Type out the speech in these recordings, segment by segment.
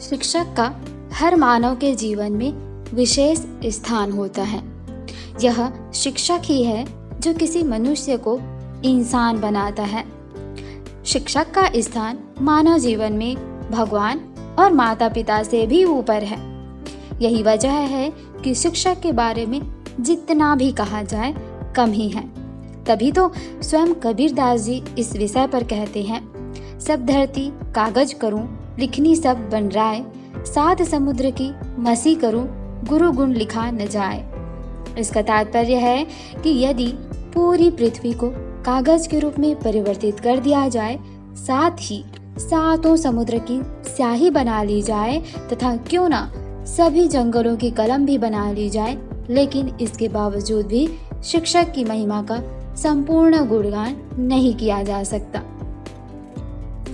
शिक्षक का हर मानव के जीवन में विशेष स्थान होता है। यह शिक्षक ही है जो किसी मनुष्य को इंसान बनाता है। शिक्षक का स्थान मानव जीवन में भगवान और माता पिता से भी ऊपर है। यही वजह है कि शिक्षक के बारे में जितना भी कहा जाए कम ही है। तभी तो स्वयं कबीरदास जी इस विषय पर कहते हैं, सब धरती कागज करूं, लिखनी सब बन राय, सात समुद्र की मसी करूं, गुरु गुण लिखा न जाए। इसका तात्पर्य है कि यदि पूरी पृथ्वी को कागज के रूप में परिवर्तित कर दिया जाए, साथ ही सातों समुद्र की स्याही बना ली जाए तथा क्यों ना सभी जंगलों की कलम भी बना ली जाए, लेकिन इसके बावजूद भी शिक्षक की महिमा का संपूर्ण गुणगान नहीं किया जा सकता।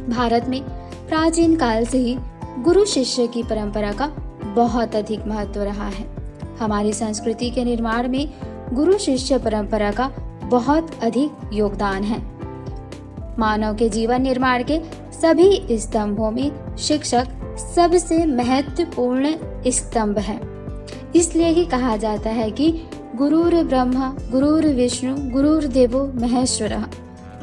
भारत में प्राचीन काल से ही गुरु शिष्य की परंपरा का बहुत अधिक महत्व रहा है। हमारी संस्कृति के निर्माण में गुरु शिष्य परंपरा का बहुत अधिक योगदान है। मानव के जीवन निर्माण के सभी स्तंभों में शिक्षक सबसे महत्वपूर्ण स्तंभ है। इसलिए ही कहा जाता है कि गुरुर ब्रह्मा गुरुर विष्णु गुरुर्देवो महेश्वरः,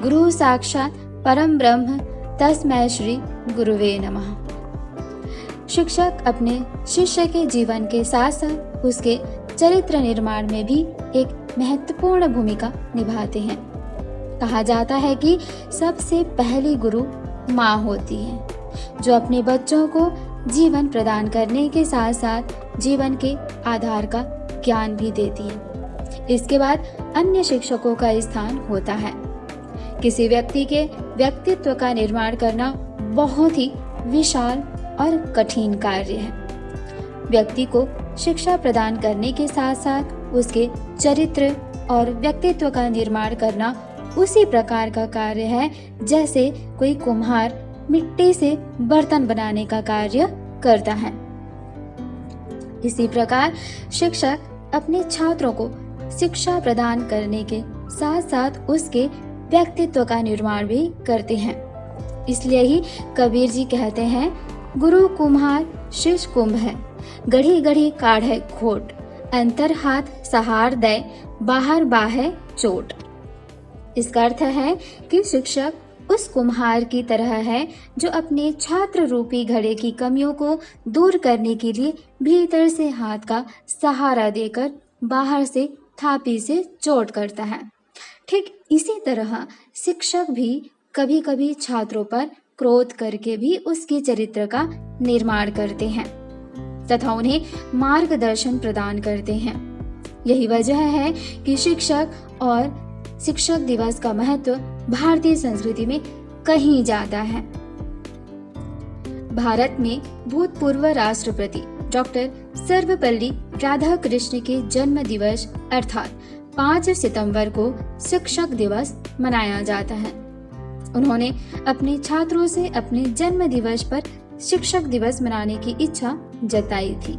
गुरु साक्षात परम ब्रह्म तस्मै श्री गुरुवे नमः। शिक्षक अपने शिष्य के जीवन के साथ साथ उसके चरित्र निर्माण में भी एक महत्वपूर्ण भूमिका निभाते हैं। कहा जाता है कि सबसे पहली गुरु माँ होती है, जो अपने बच्चों को जीवन प्रदान करने के साथ साथ जीवन के आधार का ज्ञान भी देती है। इसके बाद अन्य शिक्षकों का स्थान होता है। किसी व्यक्ति के व्यक्तित्व का निर्माण करना बहुत ही विशाल और कठिन कार्य है। व्यक्ति को शिक्षा प्रदान करने के साथ साथ उसके चरित्र और व्यक्तित्व का निर्माण करना उसी प्रकार का कार्य है जैसे कोई कुम्हार मिट्टी से बर्तन बनाने का कार्य करता है। इसी प्रकार शिक्षक अपने छात्रों को शिक्षा प्रदान करने के साथ साथ उसके व्यक्तित्व का निर्माण भी करते हैं। इसलिए ही कबीर जी कहते हैं, गुरु कुम्हार शिष्य कुंभ है, गढ़ी गढ़ी काढ़े खोट, अंतर हाथ सहार दे, बाहर बाहे चोट। इसका अर्थ है कि शिक्षक उस कुम्हार की तरह है जो अपने छात्र रूपी घड़े की कमियों को दूर करने के लिए भीतर से हाथ का सहारा देकर बाहर से थापी से चोट करता है। ठीक इसी तरह शिक्षक भी कभी कभी छात्रों पर क्रोध करके भी उसके चरित्र का निर्माण करते हैं तथा उन्हें मार्गदर्शन प्रदान करते हैं। यही वजह है कि शिक्षक और शिक्षक दिवस का महत्व भारतीय संस्कृति में कहीं ज्यादा है। भारत में भूतपूर्व राष्ट्रपति डॉक्टर सर्वपल्ली राधाकृष्ण के जन्म दिवस अर्थात 5 सितंबर को शिक्षक दिवस मनाया जाता है। उन्होंने अपने छात्रों से अपने जन्म दिवस पर शिक्षक दिवस मनाने की इच्छा जताई थी।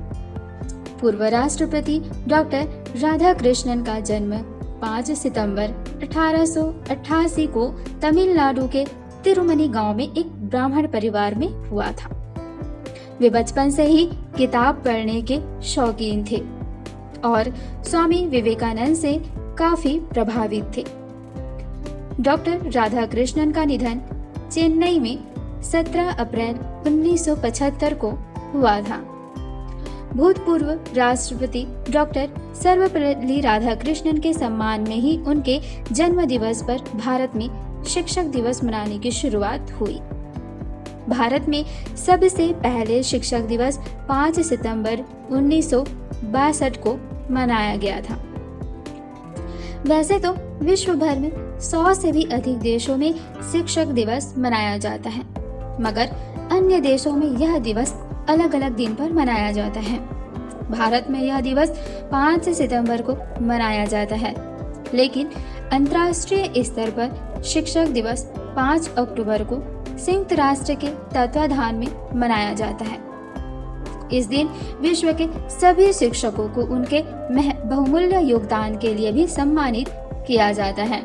पूर्व राष्ट्रपति डॉक्टर राधाकृष्णन का जन्म 5 सितंबर 1888 को तमिलनाडु के तिरुमनी गांव में एक ब्राह्मण परिवार में हुआ था। वे बचपन से ही किताब पढ़ने के शौकीन थे और स्वामी विवेकानंद से काफी प्रभावित थे। डॉक्टर राधाकृष्णन का निधन चेन्नई में 17 अप्रैल 1975 को हुआ था। भूतपूर्व राष्ट्रपति डॉक्टर सर्वपल्ली राधाकृष्णन के सम्मान में ही उनके जन्म दिवस पर भारत में शिक्षक दिवस मनाने की शुरुआत हुई। भारत में सबसे पहले शिक्षक दिवस 5 सितंबर 1962 को मनाया गया था। वैसे तो विश्व भर में 100 से भी अधिक देशों में शिक्षक दिवस मनाया जाता है, मगर अन्य देशों में यह दिवस अलग अलग दिन पर मनाया जाता है। भारत में यह दिवस 5 सितंबर को मनाया जाता है, लेकिन अंतर्राष्ट्रीय स्तर पर शिक्षक दिवस 5 अक्टूबर को संयुक्त राष्ट्र के तत्वाधान में मनाया जाता है। इस दिन विश्व के सभी शिक्षकों को उनके बहुमूल्य योगदान के लिए भी सम्मानित किया जाता है।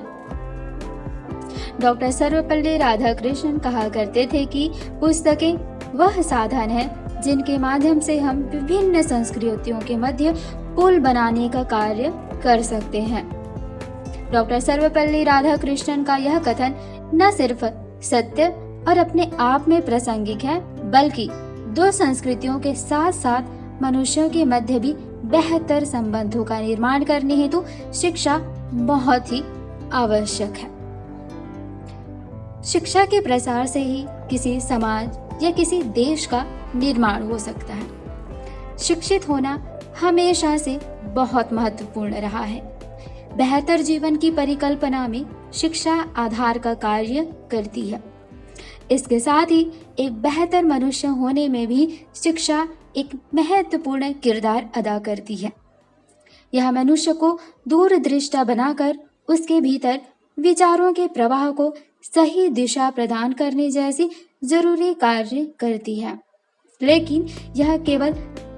डॉक्टर सर्वपल्ली राधाकृष्णन कहा करते थे कि पुस्तकें वह साधन है जिनके माध्यम से हम विभिन्न संस्कृतियों के मध्य पुल बनाने का कार्य कर सकते हैं। डॉक्टर सर्वपल्ली राधाकृष्णन का यह कथन न सिर्फ सत्य और अपने आप में प्रासंगिक है, बल्कि दो संस्कृतियों के साथ साथ मनुष्यों के मध्य भी बेहतर संबंधों का निर्माण करने हेतु शिक्षा बहुत ही आवश्यक है। शिक्षा के प्रसार से ही किसी समाज या किसी देश का निर्माण हो सकता है। शिक्षित होना हमेशा से बहुत महत्वपूर्ण रहा है। बेहतर जीवन की परिकल्पना में शिक्षा आधार का कार्य करती है। इसके साथ ही एक बेहतर मनुष्य होने में भी शिक्षा एक महत्वपूर्ण किरदार अदा करती है। यह मनुष्य को दूरदृष्टा बनाकर उसके भीतर विचारों के प्रवाह को सही दिशा प्रदान करने जैसी जरूरी कार्य करती है। लेकिन यह केवल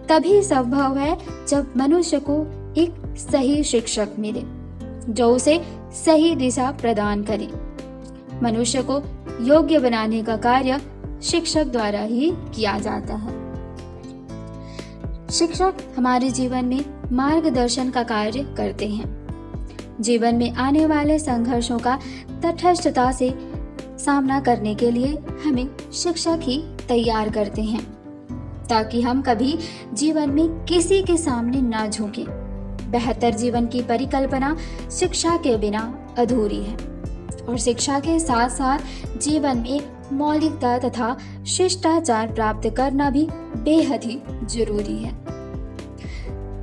तभी संभव है जब मनुष्य को एक सही शिक्षक मिले जो उसे सही दिशा प्रदान करे। मनुष्य को योग्य बनाने का कार्य शिक्षक द्वारा ही किया जाता है। शिक्षक हमारे जीवन में मार्गदर्शन का कार्य करते हैं। जीवन में आने वाले संघर्षों का तटस्थता से सामना करने के लिए हमें शिक्षक ही तैयार करते हैं, ताकि हम कभी जीवन में किसी के सामने ना झुकें। बेहतर जीवन की परिकल्पना शिक्षा के बिना अधूरी है और शिक्षा के साथ साथ जीवन में मौलिकता तथा शिष्टाचार प्राप्त करना भी बेहद ही जरूरी है।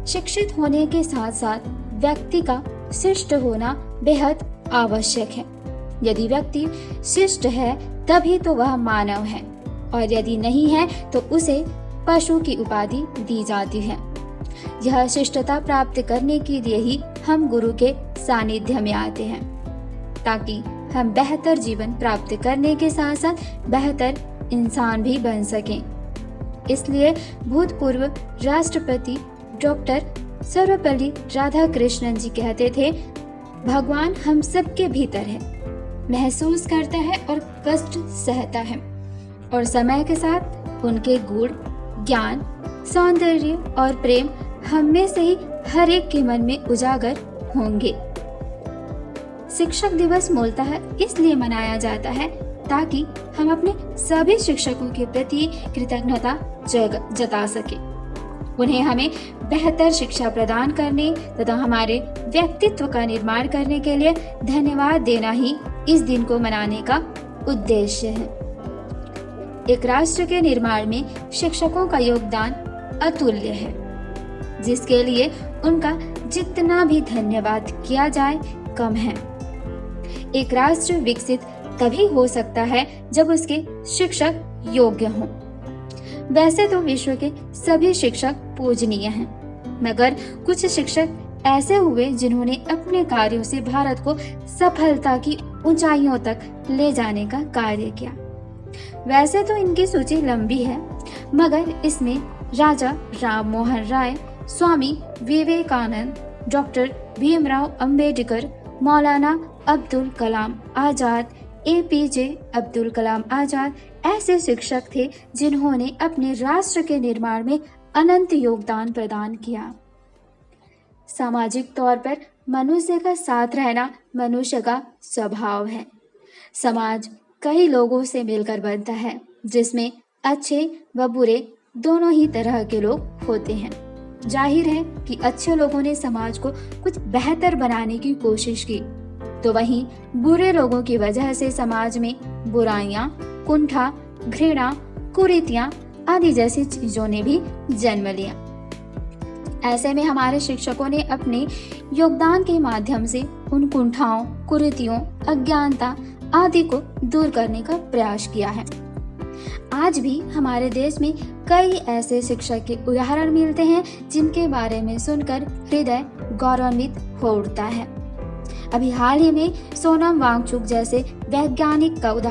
शिक्षित होने के साथ साथ व्यक्ति का शिष्ट होना बेहद आवश्यक है। यदि व्यक्ति शिष्ट है तभी तो वह मानव है, और यदि नहीं है तो उसे पशु की उपाधि दी जाती है। यह शिष्टता प्राप्त करने के लिए ही हम गुरु के सानिध्य में आते हैं, ताकि हम बेहतर जीवन प्राप्त करने के साथ साथ बेहतर इंसान भी बन सकें। इसलिए भूतपूर्व राष्ट्रपति डॉक्टर सर्वपल्ली राधाकृष्णन जी कहते थे, भगवान हम सबके भीतर है, महसूस करता है और कष्ट सहता है, और समय के साथ उनके गुण, ज्ञान, सौंदर्य और प्रेम हम में से ही हर एक के मन में उजागर होंगे। शिक्षक दिवस मूलतः इसलिए मनाया जाता है ताकि हम अपने सभी शिक्षकों के प्रति कृतज्ञता जता सके। उन्हें हमें बेहतर शिक्षा प्रदान करने तथा हमारे व्यक्तित्व का निर्माण करने के लिए धन्यवाद देना ही इस दिन को मनाने का उद्देश्य है। एक राष्ट्र के निर्माण में शिक्षकों का योगदान अतुल्य है, जिसके लिए उनका जितना भी धन्यवाद किया जाए कम है। एक राष्ट्र विकसित तभी हो सकता है जब उसके शिक्षक योग्य हों। वैसे तो विश्व के सभी शिक्षक पूजनीय हैं, मगर कुछ शिक्षक ऐसे हुए जिन्होंने अपने कार्यों से भारत को सफलता की ऊंचाइयों तक ले जाने का कार्य किया। वैसे तो इनकी सूची लंबी है, मगर इसमें राजा राम मोहन राय, स्वामी विवेकानंद, डॉक्टर भीमराव अंबेडकर, मौलाना अब्दुल कलाम आजाद, APJ अब्दुल कलाम आजाद ऐसे शिक्षक थे जिन्होंने अपने राष्ट्र के निर्माण में अनंत योगदान प्रदान किया। सामाजिक तौर पर मनुष्य का साथ रहना मनुष्य का स्वभाव है। समाज कई लोगों से मिलकर बनता है, जिसमें अच्छे व बुरे दोनों ही तरह के लोग होते हैं। जाहिर है कि अच्छे लोगों ने समाज को कुछ बेहतर बनाने की कोशिश की, तो वहीं बुरे लोगों की वजह से समाज में बुराइयां, कुंठा, घृणा, कुरीतियां आदि जैसी चीजों ने भी जन्म लिया। ऐसे में हमारे शिक्षकों ने अपने योगदान के माध्यम से उन कुंठाओं, कुरीतियों, अज्ञानता आदि को दूर करने का प्रयास किया है। आज भी हमारे देश में कई ऐसे शिक्षक के उदाहरण मिलते हैं जिनके बारे में सुनकर हृदय गौरवान्वित हो उठता है। अभी हाल ही में सोनम वांगचुक जैसे वैज्ञानिक का उदाहरण